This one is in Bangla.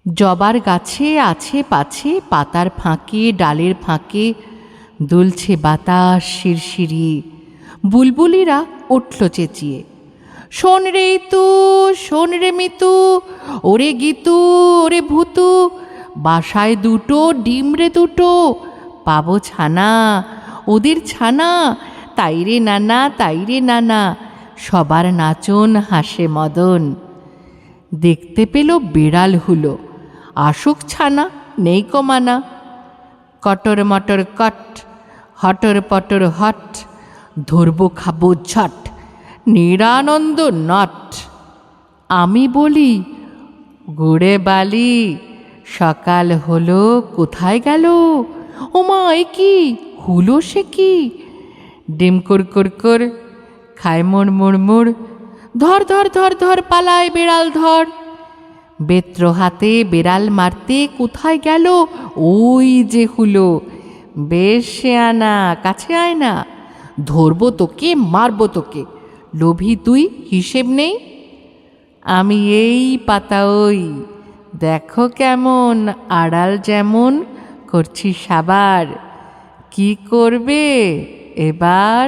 জবার গাছে আছে পাছে পাতার ফাঁকে ডালের ফাঁকে দুলছে বাতাস শিরশিরিয়ে। বুলবুলিরা উঠল চেঁচিয়ে, শোন রে ইতু, শোন রে মিতু, ওরে গীতু, ওরে ভূতু, বাসায় দুটো ডিম রে দুটো, পাবো ছানা, ওদের ছানা, তাই রে নানা, তাই রে নানা, সবার নাচন হাসে মদন। দেখতে পেল বিড়াল হুলো, আসুক ছানা, নেই কমানা। কটর মটর কট, হটর পটর হট, ধরবো খাবো ঝট, নিরানন্দ নট। আমি বলি, গুড়ে বালি, সকাল হলো, কোথায় গেল? ওমা এ কি হলো, সে কি? ডিম কুড়কুড়, খায় মোড় মোড় মোড়, ধর ধর ধর ধর, পালায় বেড়াল ধর। বেত্র হাতে বেড়াল মারতে কোথায় গেল? ওই যে হুলো, বেশ শেয়ানা, কাছে আয় না, ধরবো তোকে, মারবো তোকে, লোভী তুই, হিসেব নেই। আমি এই পাতা ওই, দেখো কেমন আড়াল যেমন করছি সাবার, কি করবে এবার?